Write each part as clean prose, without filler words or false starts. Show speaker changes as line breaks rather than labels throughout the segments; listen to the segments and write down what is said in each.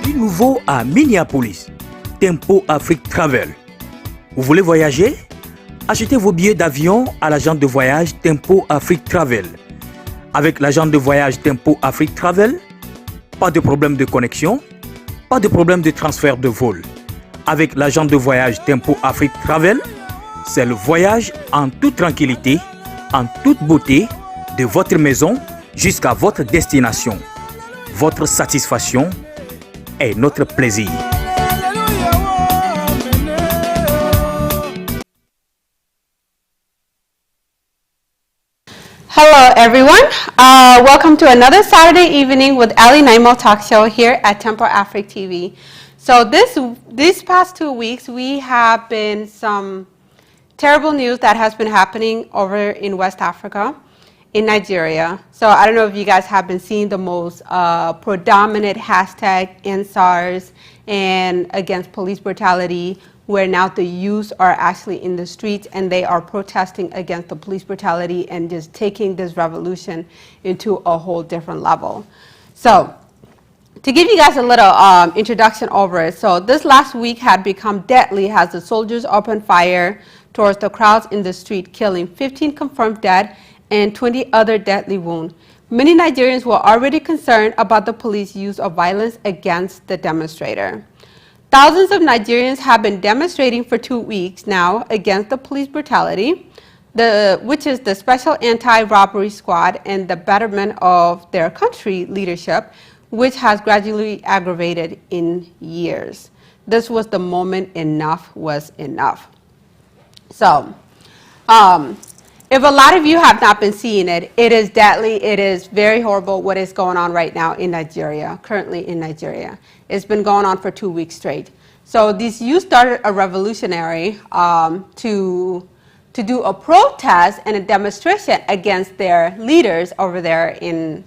Du nouveau à Minneapolis, Tempo Afrique Travel. Vous voulez voyager? Achetez vos billets d'avion à l'agence de voyage Tempo Afrique Travel. Avec l'agence de voyage Tempo Afrique Travel, pas de problème de connexion, pas de problème de transfert de vol. Avec l'agence de voyage Tempo Afrique Travel, c'est le voyage en toute tranquillité, en toute beauté, de votre maison jusqu'à votre destination. Votre satisfaction est notre plaisir.
Hello everyone, welcome to another Saturday evening with Ali Naimo Talk Show here at Tempo Afrique TV. So these past 2 weeks we have been some terrible news that has been happening over in West Africa, in Nigeria. So I don't know if you guys have been seeing the most predominant hashtag Anti-SARS and against police brutality, where now the youth are actually in the streets and they are protesting against the police brutality and just taking this revolution into a whole different level. So to give you guys a little introduction over it, so this last week had become deadly as the soldiers opened fire towards the crowds in the street, killing 15 confirmed dead and 20 other deadly wounds. Many Nigerians were already concerned about the police use of violence against the demonstrator. Thousands of Nigerians have been demonstrating for 2 weeks now against the police brutality, which is the Special Anti-Robbery Squad and the betterment of their country leadership, which has gradually aggravated in years. This was the moment enough was enough. So, if a lot of you have not been seeing it, it is deadly, it is very horrible what is going on right now in Nigeria, currently in Nigeria. It's been going on for 2 weeks straight. So these youth started a revolutionary to do a protest and a demonstration against their leaders over there in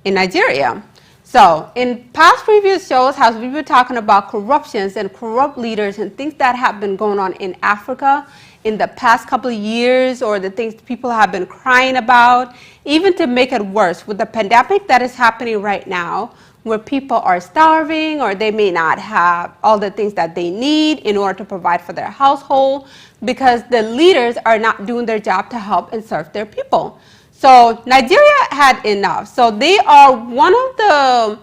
Nigeria. So in past previous shows, as we've been talking about corruptions and corrupt leaders and things that have been going on in Africa in the past couple of years, or the things people have been crying about, even to make it worse with the pandemic that is happening right now, where people are starving or they may not have all the things that they need in order to provide for their household because the leaders are not doing their job to help and serve their people. So Nigeria had enough. So they are one of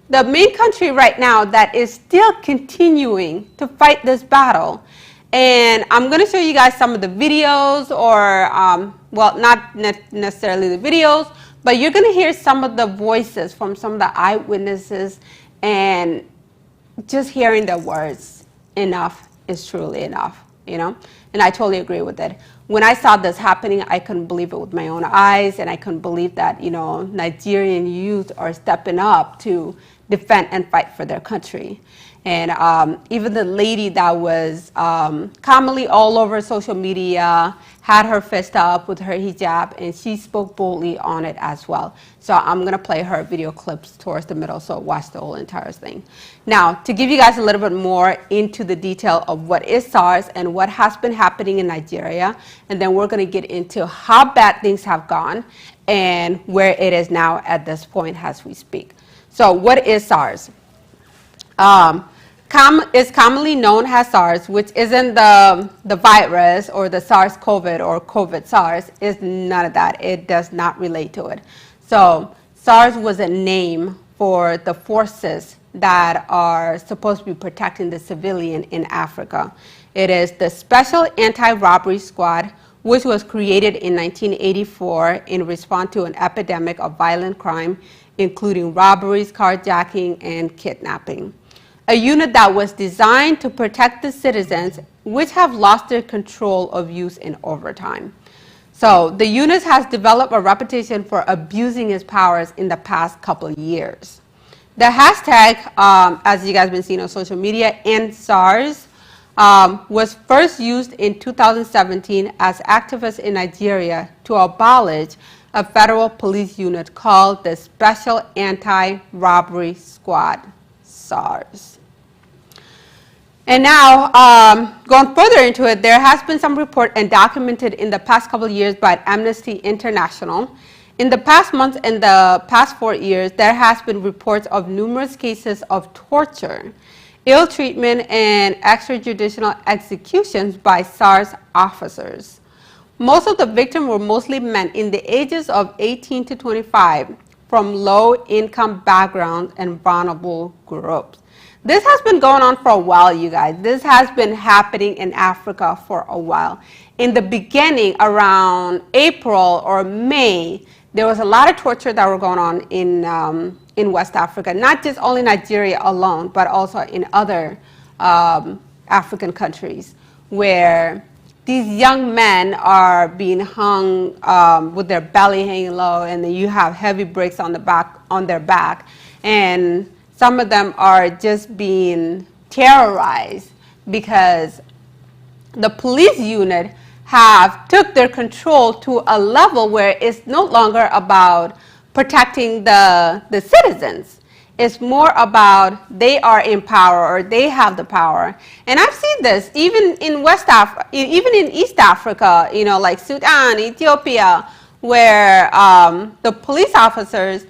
the main country right now that is still continuing to fight this battle. And I'm going to show you guys some of the videos, or, well, not necessarily the videos, but you're going to hear some of the voices from some of the eyewitnesses, and just hearing the words, enough is truly enough, you know? And I totally agree with it. When I saw this happening, I couldn't believe it with my own eyes, and I couldn't believe that, you know, Nigerian youth are stepping up to defend and fight for their country. And even the lady that was commonly all over social media had her fist up with her hijab, and she spoke boldly on it as well. So I'm going to play her video clips towards the middle, so watch the whole entire thing. Now, to give you guys a little bit more into the detail of what is SARS and what has been happening in Nigeria, and then we're going to get into how bad things have gone and where it is now at this point as we speak. So what is SARS? Is commonly known as SARS, which isn't the virus or the SARS-CoV or COVID-SARS, is none of that. It does not relate to it. So SARS was a name for the forces that are supposed to be protecting the civilian in Africa. It is the Special Anti-Robbery Squad, which was created in 1984 in response to an epidemic of violent crime, including robberies, carjacking, and kidnapping. A unit that was designed to protect the citizens which have lost their control of use in overtime. So the unit has developed a reputation for abusing its powers in the past couple of years. The hashtag, as you guys have been seeing on social media, Anti-SARS, was first used in 2017 as activists in Nigeria to abolish a federal police unit called the Special Anti-Robbery Squad, SARS. And now, going further into it, there has been some report and documented in the past couple of years by Amnesty International In the past months and the past 4 years, there has been reports of numerous cases of torture, ill treatment, and extrajudicial executions by SARS officers. Most of the victims were mostly men in the ages of 18 to 25 from low-income backgrounds and vulnerable groups. This has been going on for a while, you guys. This has been happening in Africa for a while. In the beginning, around April or May, there was a lot of torture that were going on in West Africa, not just only Nigeria alone, but also in other African countries, where these young men are being hung with their belly hanging low, and then you have heavy bricks on their back, and some of them are just being terrorized because the police unit have took their control to a level where it's no longer about protecting the citizens. It's more about they are in power or they have the power. And I've seen this even in West Africa, even in East Africa, you know, like Sudan, Ethiopia, where the police officers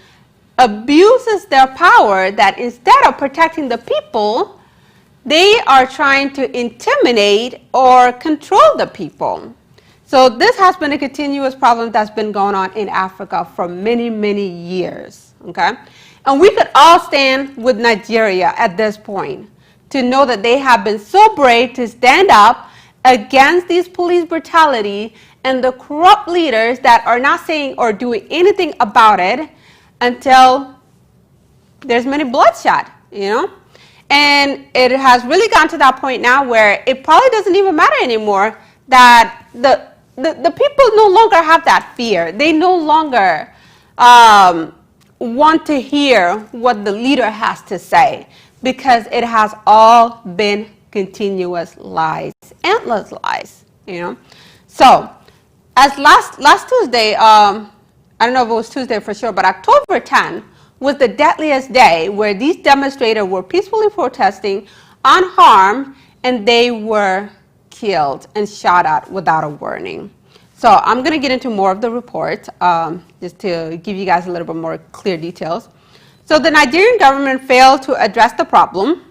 abuses their power, that instead of protecting the people, they are trying to intimidate or control the people. So this has been a continuous problem that's been going on in Africa for many, many years, okay? And we could all stand with Nigeria at this point to know that they have been so brave to stand up against these police brutality and the corrupt leaders that are not saying or doing anything about it until there's many bloodshed, you know? And it has really gotten to that point now where it probably doesn't even matter anymore that the people no longer have that fear. They no longer want to hear what the leader has to say, because it has all been continuous lies, endless lies, you know? So as last Tuesday, I don't know if it was Tuesday for sure, but October 10 was the deadliest day where these demonstrators were peacefully protesting unharmed, and they were killed and shot at without a warning. So I'm going to get into more of the report just to give you guys a little bit more clear details. So the Nigerian government failed to address the problem,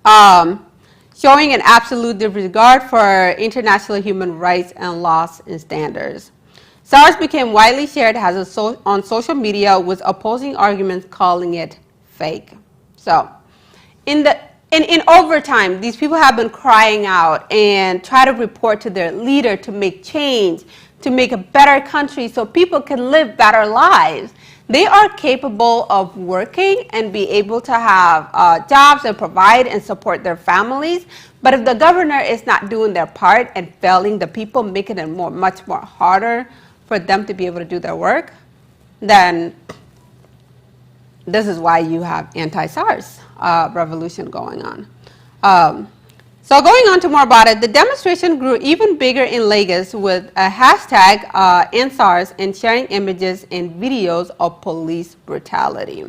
showing an absolute disregard for international human rights and laws and standards. SARS became widely shared on social media with opposing arguments calling it fake. So in overtime, these people have been crying out and try to report to their leader to make change, to make a better country so people can live better lives. They are capable of working and be able to have jobs and provide and support their families. But if the governor is not doing their part and failing the people, making it much more harder for them to be able to do their work, then this is why you have anti-SARS revolution going on. So going on to more about it, the demonstration grew even bigger in Lagos with a hashtag #AndSARS and sharing images and videos of police brutality.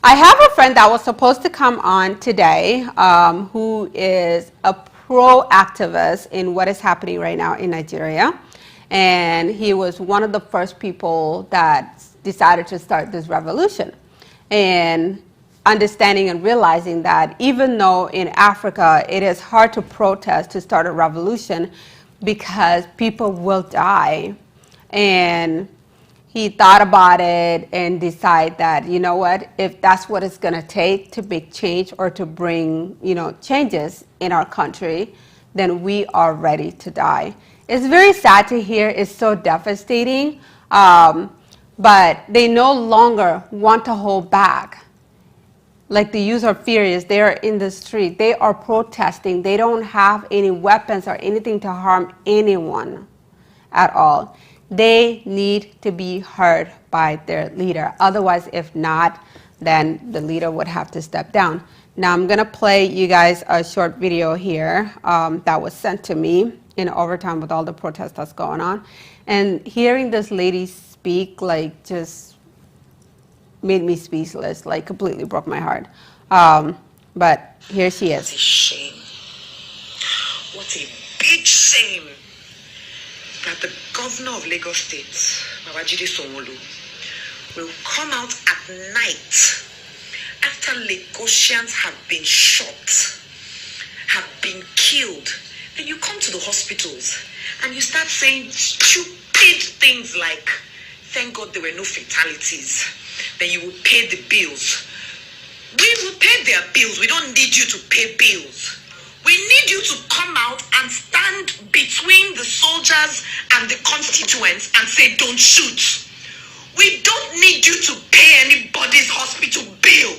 I have a friend that was supposed to come on today who is a pro-activist in what is happening right now in Nigeria. And he was one of the first people that decided to start this revolution. And understanding and realizing that even though in Africa it is hard to protest, to start a revolution, because people will die. And he thought about it and decided that, you know what, if that's what it's going to take to make change or to bring, you know, changes in our country, then we are ready to die. It's very sad to hear. It's so devastating. But they no longer want to hold back. Like the youth are furious. They are in the street. They are protesting. They don't have any weapons or anything to harm anyone at all. They need to be heard by their leader. Otherwise, if not, then the leader would have to step down. Now I'm going to play you guys a short video here that was sent to me in overtime with all the protests that's going on. And hearing this lady speak, like, just made me speechless, like completely broke my heart. But here she is.
What a shame. What a big shame that the governor of Lagos State, Babajide Sanwo-Olu, will come out at night after Lagosians have been shot, have been killed. Then you come to the hospitals and you start saying stupid things like, thank God there were no fatalities. Then you will pay the bills. We will pay their bills. We don't need you to pay bills. We need you to come out and stand between the soldiers and the constituents and say, don't shoot. We don't need you to pay anybody's hospital bill.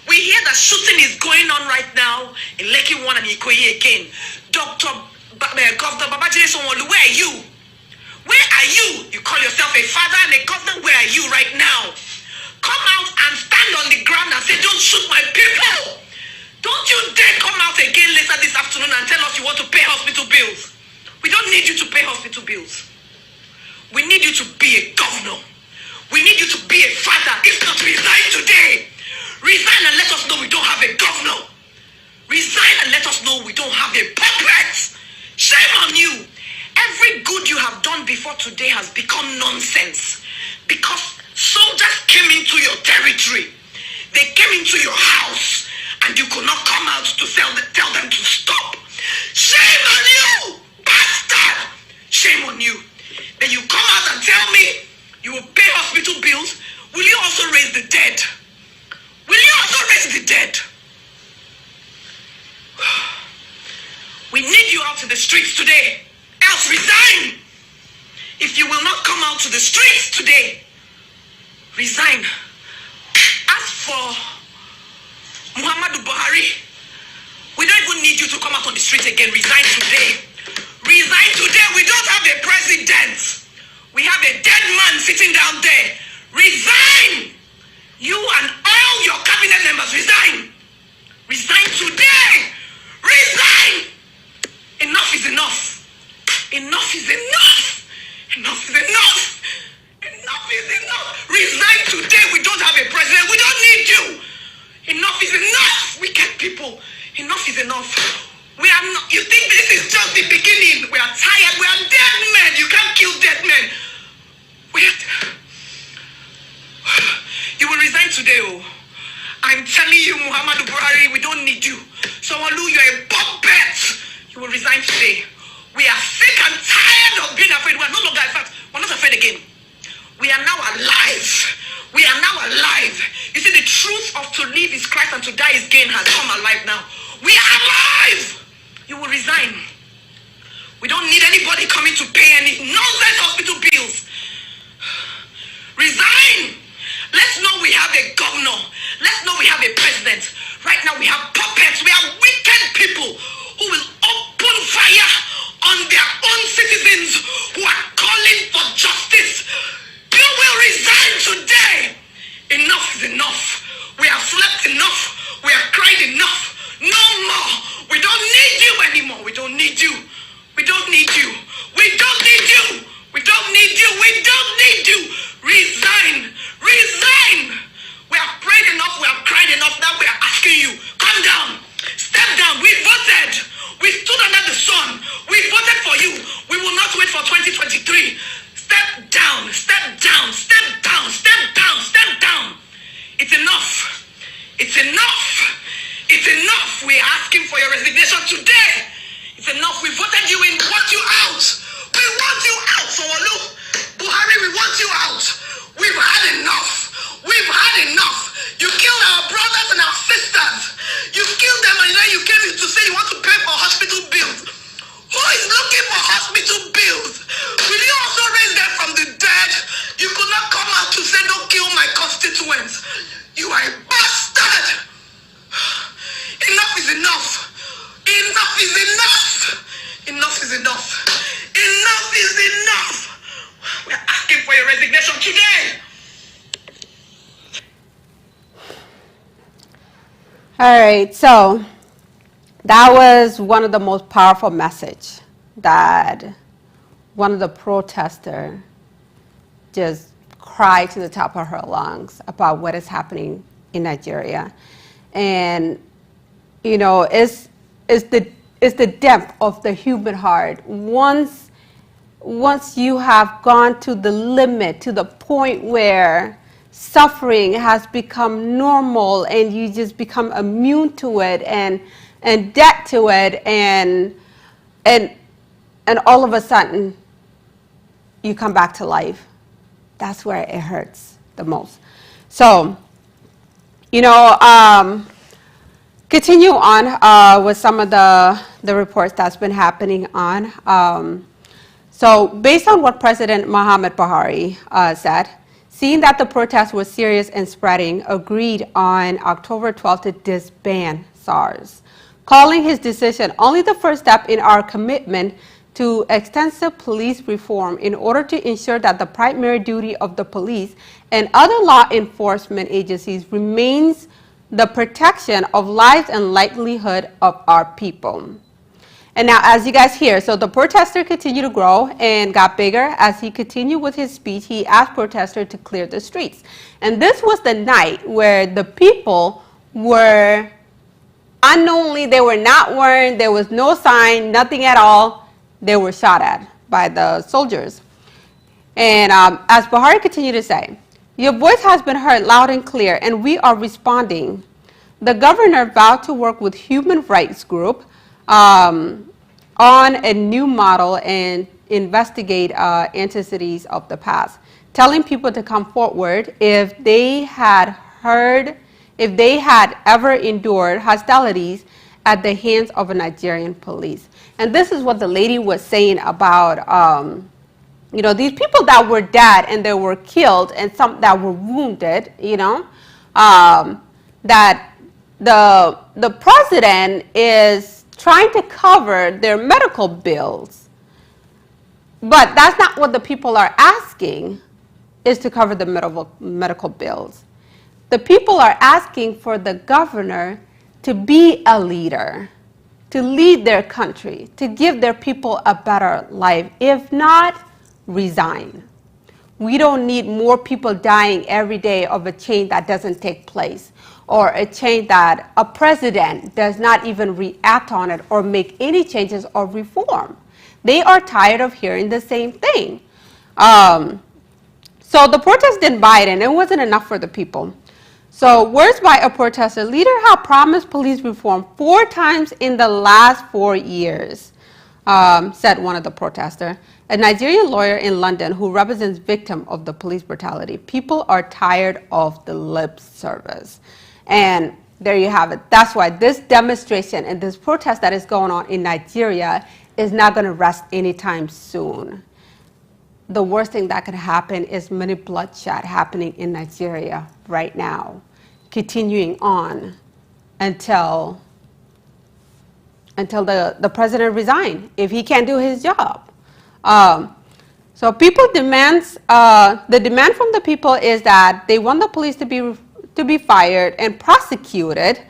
We hear that shooting is going on right now in Lekki 1 and Ikoyi again. Governor Babajide Sanwo-Olu, where are you? Where are you? You call yourself a father and a governor. Where are you right now? Come out and stand on the ground and say, don't shoot my people. Don't you dare come out again later this afternoon and tell us you want to pay hospital bills. We don't need you to pay hospital bills. We need you to be a governor. We need you to be a father. If not, resign today. Resign and let us know we don't have a governor. Resign and let us know we don't have a puppet. Shame on you. Every good you have done before today has become nonsense because soldiers came into your territory. They came into your house and you could not come out to tell them to stop. Shame on you, bastard. Shame on you. Then you come out and tell me you will pay hospital bills. Will you also raise the dead? Will you also raise the dead? We need you out to the streets today. Else resign. If you will not come out to the streets today, resign. As for Buhari, we don't even need you to come out on the streets again. Resign today. Resign today. We don't have a president. We have a dead man sitting down there. Resign. You and all your cabinet members, resign. Resign today. Resign. Enough is enough. Enough is enough. Enough is enough. Enough is enough. Resign today. We don't have a president. We don't need you. Enough is enough. Wicked people. Enough is enough. We are not. You think this is just the beginning? We are tired. We are dead men. You can't kill dead men. You will resign today. Oh, I'm telling you, Muhammadu Buhari, we don't need you. Sanwo-Olu, you're a puppet. You will resign today. We are sick and tired of being afraid. We are no longer, in fact, we're not afraid again. We are now alive. We are now alive. You see, the truth of to live is Christ and to die is gain has come alive now. We are alive. You will resign. We don't need anybody coming to pay any nonsense hospital bills. Resign. Let's know we have a governor. Let's know we have a president. Right now we have puppets. We have wicked people who will open fire on their own citizens who are calling for justice. You will resign today. Enough is enough. We have slept enough. We have cried enough. No more. We don't need you anymore. We don't need you. We don't need you. We don't need you. We don't need you. We don't need you. Resign. Resign. We have prayed enough. We have cried enough. Now we are asking you, calm down. Step down. We voted. We stood under the sun. We voted for you. We will not wait for 2023. Step down. Step down. Step down. Step down. Step down. It's enough. It's enough. It's enough. We are asking for your resignation today. It's enough. We voted you in. We want you out. We want you out, Sanwo-Olu. Buhari, we want you out. We've had enough. We've had enough. You killed our brothers and our sisters. You killed them and then you came in to say you want to pay for hospital bills. Who is looking for hospital bills? Will you also raise them from the dead? You could not come out to say don't kill my constituents. You are a bastard. Enough is enough. Enough is enough. Enough is enough. Enough is enough. We're asking for your resignation today.
All right, so that was one of the most powerful message that one of the protesters just cried to the top of her lungs about what is happening in Nigeria. And, you know, it's the depth of the human heart. Once once you have gone to the limit, to the point where suffering has become normal and you just become immune to it and dead to it, and all of a sudden you come back to life, that's where it hurts the most. So, continue on with some of the reports that's been happening on. So based on what President Muhammad Buhari said, seeing that the protests were serious and spreading, agreed on October 12th to disband SARS, calling his decision only the first step in our commitment to extensive police reform in order to ensure that the primary duty of the police and other law enforcement agencies remains the protection of lives and livelihood of our people. And now, as you guys hear, so the protester continued to grow and got bigger. As he continued with his speech, he asked protesters to clear the streets. And this was the night where the people were unknowingly, they were not wearing, there was no sign, nothing at all. They were shot at by the soldiers. And as Buhari continued to say, your voice has been heard loud and clear, and we are responding. The governor vowed to work with human rights group on a new model and investigate atrocities of the past, telling people to come forward if they had ever endured hostilities at the hands of a Nigerian police. And this is what the lady was saying about, these people that were dead and they were killed and some that were wounded, that the president is trying to cover their medical bills. But that's not what the people are asking, is to cover the medical bills. The people are asking for the governor to be a leader, to lead their country, to give their people a better life. If not, resign. We don't need more people dying every day of a change that doesn't take place, or a change that a president does not even react on it or make any changes or reform. They are tired of hearing the same thing. So the protest didn't buy it, and it wasn't enough for the people. So words by a protester, leader have promised police reform 4 times in the last 4 years, said one of the protesters. A Nigerian lawyer in London who represents victims of the police brutality. People are tired of the lip service. And there you have it. That's why this demonstration and this protest that is going on in Nigeria is not going to rest anytime soon. The worst thing that could happen is many bloodshed happening in Nigeria right now, continuing on until the president resigns, if he can't do his job. So people demands, the demand from the people is that they want the police to be fired and prosecuted.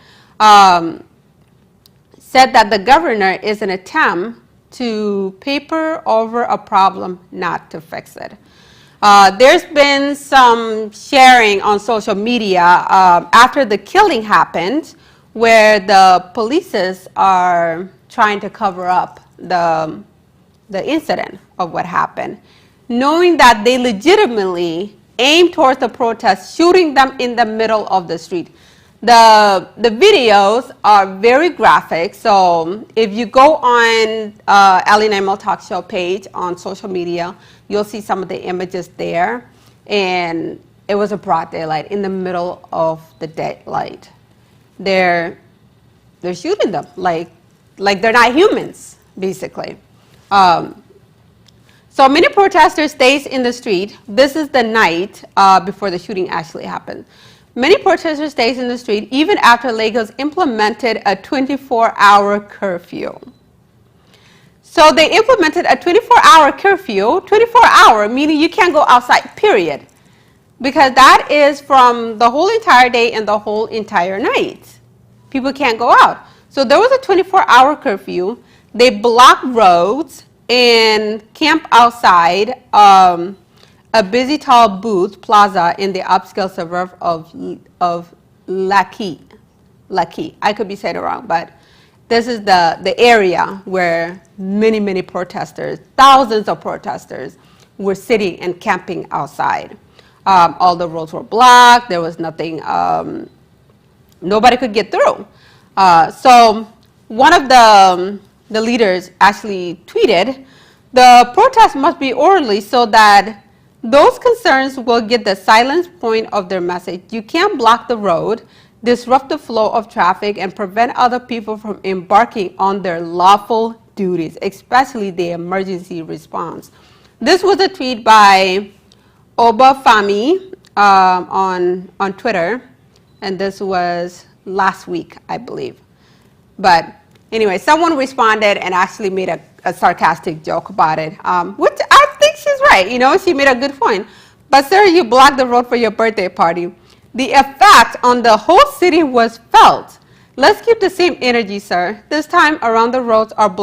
Said that the governor is an attempt to paper over a problem, not to fix it. There's been some sharing on social media after the killing happened, where the police are trying to cover up the incident of what happened, knowing that they legitimately aimed towards the protest, shooting them in the middle of the street. The videos are very graphic, so if you go on Ali Naimel Talk Show page on social media, you'll see some of the images there, and it was a broad daylight in the middle of the daylight. They're shooting them like they're not humans, basically. So many protesters stayed in the street. This is the night before the shooting actually happened. Many protesters stayed in the street even after Lagos implemented a 24-hour curfew. So they implemented a 24-hour curfew, 24-hour, meaning you can't go outside, period. Because that is from the whole entire day and the whole entire night. People can't go out. So there was a 24-hour curfew. They blocked roads and camped outside a busy tall booth plaza in the upscale suburb of Lucky. I could be saying it wrong, but This is the area where many protesters, thousands of protesters, were sitting and camping outside. All the roads were blocked. There was nothing, nobody could get through. So one of the leaders actually tweeted, "The protest must be orderly so that those concerns will get the silence point of their message. You can't block the road, disrupt the flow of traffic, and prevent other people from embarking on their lawful duties, especially the emergency response." This was a tweet by Obafemi on Twitter, and this was last week, I believe. But anyway, someone responded and actually made a sarcastic joke about it, which I think she's right. You know, she made a good point. "But sir, you blocked the road for your birthday party. The effect on the whole city was felt. Let's keep the same energy, sir. This time around, the roads are blocked